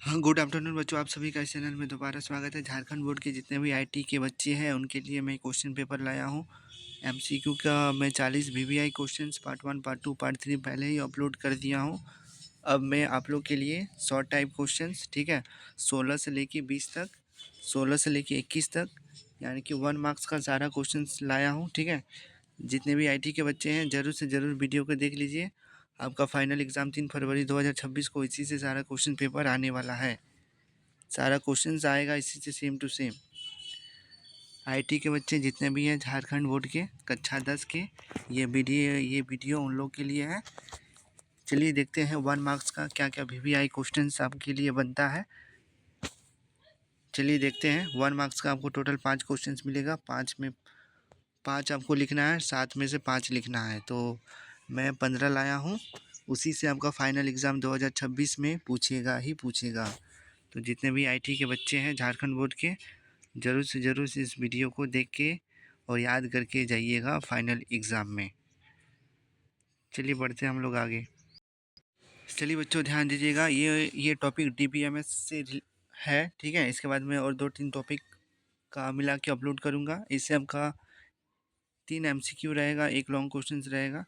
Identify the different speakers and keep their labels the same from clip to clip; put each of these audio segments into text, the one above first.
Speaker 1: हाँ, good afternoon बच्चों, आप सभी का इस चैनल में दोबारा स्वागत है। झारखंड बोर्ड के जितने भी आईटी के बच्चे हैं उनके लिए मैं क्वेश्चन पेपर लाया हूँ। एमसीक्यू का मैं 40 VVI questions part 1, part 2, part 3 पहले ही अपलोड कर दिया हूँ। अब मैं आप लोग के लिए शॉर्ट टाइप क्वेश्चंस, ठीक है, 16 से लेके 20 तक, 16 से लेके 21 तक, यानी कि 1 मार्क्स का सारा क्वेश्चंस लाया हूँ। ठीक है, जितने भी आईटी के बच्चे हैं ज़रूर से ज़रूर वीडियो को देख लीजिए। आपका फाइनल एग्ज़ाम 3 फरवरी 2026 को इसी से सारा क्वेश्चन पेपर आने वाला है। सारा क्वेश्चंस आएगा इसी से सेम टू सेम। आईटी के बच्चे जितने भी हैं झारखंड बोर्ड के कक्षा 10 के, ये वीडियो उन लोग के लिए है। चलिए देखते हैं 1 मार्क्स का क्या क्या वीवीआई क्वेश्चंस आपके लिए बनता है। चलिए देखते हैं। 1 मार्क्स का आपको टोटल 5 क्वेश्चंस मिलेगा। 5 में 5 आपको लिखना है, 7 में से 5 लिखना है। तो मैं 15 लाया हूँ, उसी से आपका फाइनल एग्ज़ाम 2026 में पूछेगा ही पूछेगा। तो जितने भी आईटी के बच्चे हैं झारखंड बोर्ड के, ज़रूर से ज़रूर से इस वीडियो को देख के और याद करके जाइएगा फाइनल एग्ज़ाम में। चलिए बढ़ते हैं हम लोग आगे। चलिए बच्चों ध्यान दीजिएगा, ये टॉपिक डीबीएमएस से है। ठीक है, इसके बाद मैं और 2-3 टॉपिक का मिला के अपलोड करूँगा। इससे आपका 3 एमसीक्यू रहेगा, 1 लॉन्ग क्वेश्चन रहेगा।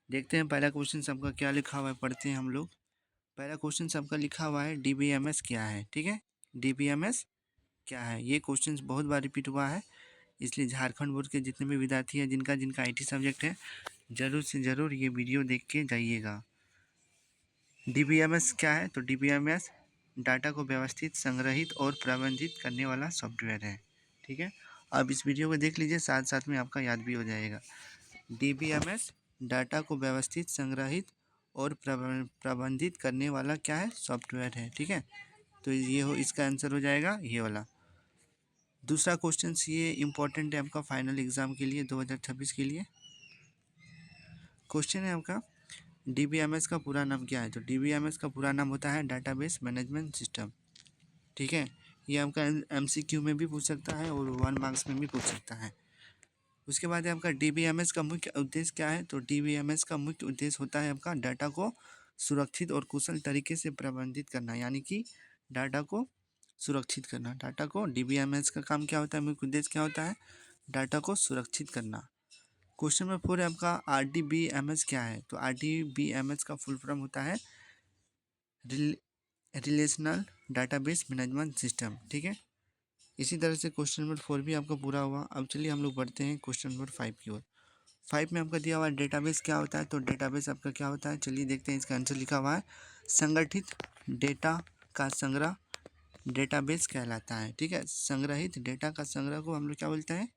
Speaker 1: देखते हैं पहला क्वेश्चन आपका क्या लिखा हुआ है, पढ़ते हैं हम लोग। पहला क्वेश्चन आपका लिखा हुआ है डीबीएमएस क्या है। ठीक है, डीबीएमएस क्या है, ये क्वेश्चन बहुत बार रिपीट हुआ है। इसलिए झारखंड बोर्ड के जितने भी विद्यार्थी हैं जिनका जिनका आईटी सब्जेक्ट है, ज़रूर से ज़रूर ये वीडियो देख के जाइएगा। डीबीएमएस क्या है, तो डीबीएमएस डाटा को व्यवस्थित, संग्रहित और प्रबंधित करने वाला सॉफ्टवेयर है। ठीक है, अब इस वीडियो को देख लीजिए, साथ साथ में आपका याद भी हो जाएगा। डीबीएमएस डाटा को व्यवस्थित, संग्रहित और प्रबंधित करने वाला क्या है, सॉफ्टवेयर है। ठीक है, तो ये हो, इसका आंसर हो जाएगा ये वाला। दूसरा क्वेश्चन ये इम्पोर्टेंट है आपका फाइनल एग्ज़ाम के लिए 2026 के लिए। क्वेश्चन है आपका डीबीएमएस का पूरा नाम क्या है, तो डीबीएमएस का पूरा नाम होता है डाटाबेस मैनेजमेंट सिस्टम। ठीक है, ये आपका एमसीक्यू में भी पूछ सकता है और 1 मार्क्स में भी पूछ सकता है। उसके बाद है आपका डीबीएमएस का मुख्य उद्देश्य क्या है, तो डीबीएमएस का मुख्य उद्देश्य होता है आपका डाटा को सुरक्षित और कुशल तरीके से प्रबंधित करना, यानी कि डाटा को सुरक्षित करना। डाटा को डीबीएमएस का काम क्या होता है, मुख्य उद्देश्य क्या होता है, डाटा को सुरक्षित करना। क्वेश्चन नंबर 4 है आपका आरडीबीएमएस क्या है, तो आरडीबीएमएस का फुल फॉर्म होता है रिलेशनल डाटाबेस मैनेजमेंट सिस्टम। ठीक है, इसी तरह से क्वेश्चन नंबर 4 भी आपका पूरा हुआ। अब चलिए हम लोग बढ़ते हैं क्वेश्चन नंबर 5 की ओर। 5 में आपका दिया हुआ है डेटाबेस क्या होता है, तो डेटाबेस आपका क्या होता है, चलिए देखते हैं। इसका आंसर लिखा हुआ है संगठित डेटा का संग्रह डेटाबेस कहलाता है। ठीक है, संग्रहित डेटा का संग्रह को हम लोग क्या बोलते हैं,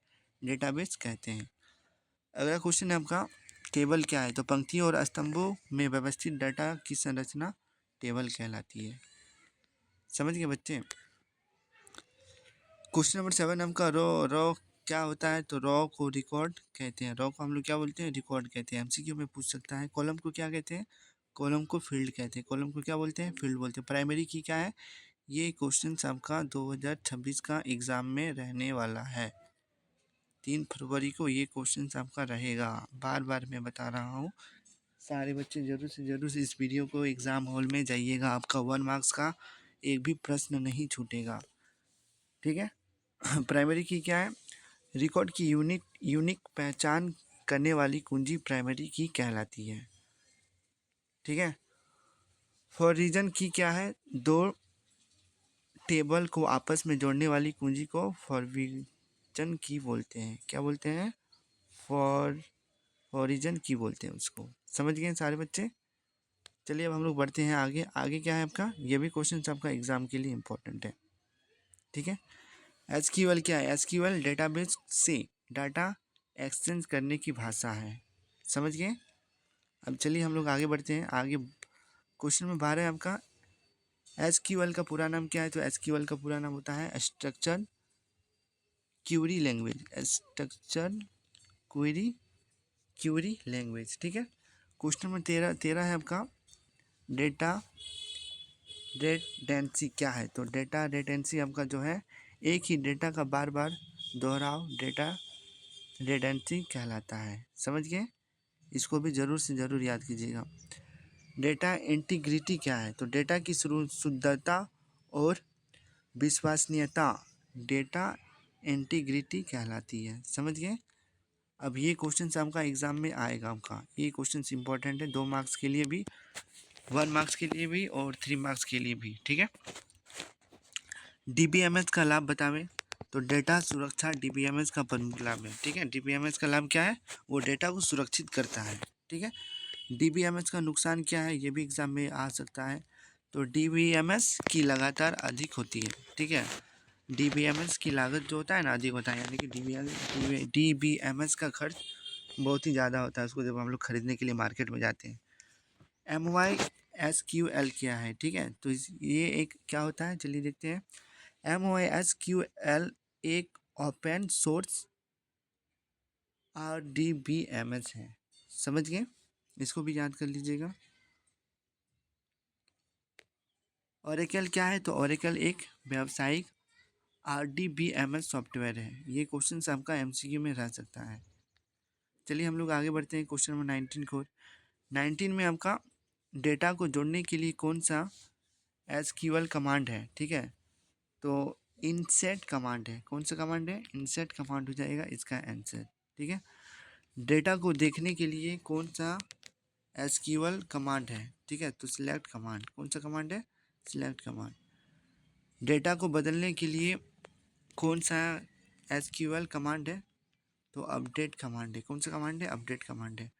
Speaker 1: डेटाबेस कहते हैं। अगला क्वेश्चन है आपका टेबल क्या है, तो पंक्तियों और स्तंभों में व्यवस्थित डाटा की संरचना टेबल कहलाती है। समझ गए बच्चे। क्वेश्चन नंबर 7 आपका रो रो क्या होता है, तो रो को रिकॉर्ड कहते हैं। रो को हम लोग क्या बोलते हैं, रिकॉर्ड कहते हैं। एमसीक्यू में पूछ सकता है। कॉलम को क्या कहते हैं, कॉलम को फील्ड कहते हैं। कॉलम को क्या बोलते हैं, फील्ड बोलते हैं। प्राइमरी की क्या है, ये क्वेश्चन आपका 2026 का एग्जाम में रहने वाला है। 3 फरवरी को ये क्वेश्चन आपका रहेगा। बार बार मैं बता रहा हूँ, सारे बच्चे ज़रूर से ज़रूर इस वीडियो को एग्ज़ाम हॉल में जाइएगा। आपका 1 मार्क्स का एक भी प्रश्न नहीं छूटेगा। ठीक है, प्राइमरी की क्या है, रिकॉर्ड की यूनिक पहचान करने वाली कुंजी प्राइमरी की कहलाती है। ठीक है, फॉर रीजन की क्या है, दो टेबल को आपस में जोड़ने वाली कुंजी को फॉरविजन की बोलते हैं। क्या बोलते हैं, फॉरविजन की बोलते हैं उसको। समझ गए सारे बच्चे। चलिए अब हम लोग बढ़ते हैं आगे। आगे क्या है आपका, ये भी क्वेश्चन आपका एग्जाम के लिए इंपॉर्टेंट है। ठीक है, एसक्यूएल क्या है, एसक्यूएल डेटाबेस से डाटा एक्सचेंज करने की भाषा है। समझ गए। अब चलिए हम लोग आगे बढ़ते हैं। आगे क्वेश्चन में 12 है आपका एसक्यूएल का पूरा नाम क्या है, तो एसक्यूएल का पूरा नाम होता है structure Curie language. Structure Curie language. ठीक है, क्वेश्चन नंबर 13 है आपका डेटा रिडंडेंसी क्या है, तो डेटा रिडंडेंसी आपका जो है एक ही डेटा का बार बार दोहराव डेटा रिडंडेंसी कहलाता है। समझ गए, इसको भी ज़रूर से ज़रूर याद कीजिएगा। डेटा इंटीग्रिटी क्या है? तो डेटा की शुद्धता और विश्वसनीयता डेटा इंटीग्रिटी कहलाती है। समझ गए? अब ये क्वेश्चन आपका एग्जाम में आएगा। आपका ये क्वेश्चन इंपॉर्टेंट है, 2 मार्क्स के लिए भी, 1 मार्क्स के लिए भी और 3 मार्क्स के लिए भी। ठीक है। डीबीएमएस का लाभ बतावें। तो डेटा सुरक्षा डीबीएमएस का प्रमुख लाभ है। ठीक है। डीबीएमएस का लाभ क्या है? वो डेटा को सुरक्षित करता है। ठीक है। डीबीएमएस का नुकसान क्या है? ये भी एग्जाम में आ सकता है। तो डीबीएमएस की लगातार अधिक होती है। ठीक है। डीबीएमएस की लागत जो होता है ना, अधिक होता है, यानी कि डीबीएमएस का खर्च बहुत ही ज़्यादा होता है उसको जब हम लोग खरीदने के लिए मार्केट में जाते हैं। MySQL क्या है? ठीक है। तो ये एक क्या होता है, चलिए देखते हैं। MySQL एक ओपन सोर्स RDBMS है। समझ गए? इसको भी याद कर लीजिएगा। ओरेकल क्या है? तो ओरेकल एक व्यावसायिक RDBMS सॉफ्टवेयर है। ये क्वेश्चन आपका MCQ में रह सकता है। चलिए हम लोग आगे बढ़ते हैं क्वेश्चन नंबर 19 को। 19 में आपका डेटा को जोड़ने के लिए कौन सा SQL कमांड है? ठीक है। तो इंसेट कमांड है। कौन सा कमांड है? इंसेट कमांड हो जाएगा इसका आंसर। ठीक है। डेटा को देखने के लिए कौन सा SQL कमांड है? ठीक है। तो सिलेक्ट कमांड। कौन सा कमांड है? Select command. डेटा को बदलने के लिए कौन सा SQL कमांड है? तो अपडेट कमांड है। कौन सा कमांड है? अपडेट कमांड है।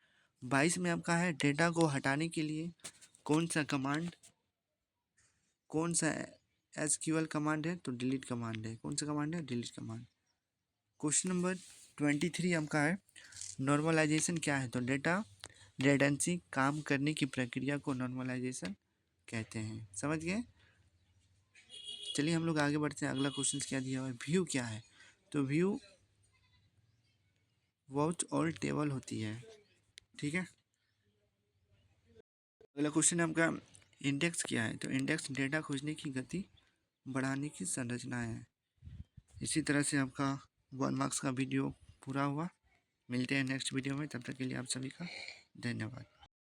Speaker 1: 22 में आपका है डेटा को हटाने के लिए कौन सा कमांड, कौन सा SQL कमांड है? तो डिलीट कमांड है। कौन सा कमांड है? Delete command. क्वेश्चन नंबर 23 आपका है नॉर्मलाइजेशन क्या है? तो डेटा रिडंडेंसी काम करने की प्रक्रिया को नॉर्मलाइजेशन कहते हैं। समझ गए? चलिए हम लोग आगे बढ़ते हैं। अगला क्वेश्चन क्या दिया हुआ है? व्यू क्या है? तो व्यू वॉच और टेबल होती है। ठीक है। अगला क्वेश्चन आपका इंडेक्स क्या है? तो इंडेक्स डेटा खोजने की गति बढ़ाने की संरचना है। इसी तरह से आपका 1 मार्क्स का वीडियो पूरा हुआ। मिलते हैं नेक्स्ट वीडियो में, तब तक के लिए आप सभी का धन्यवाद।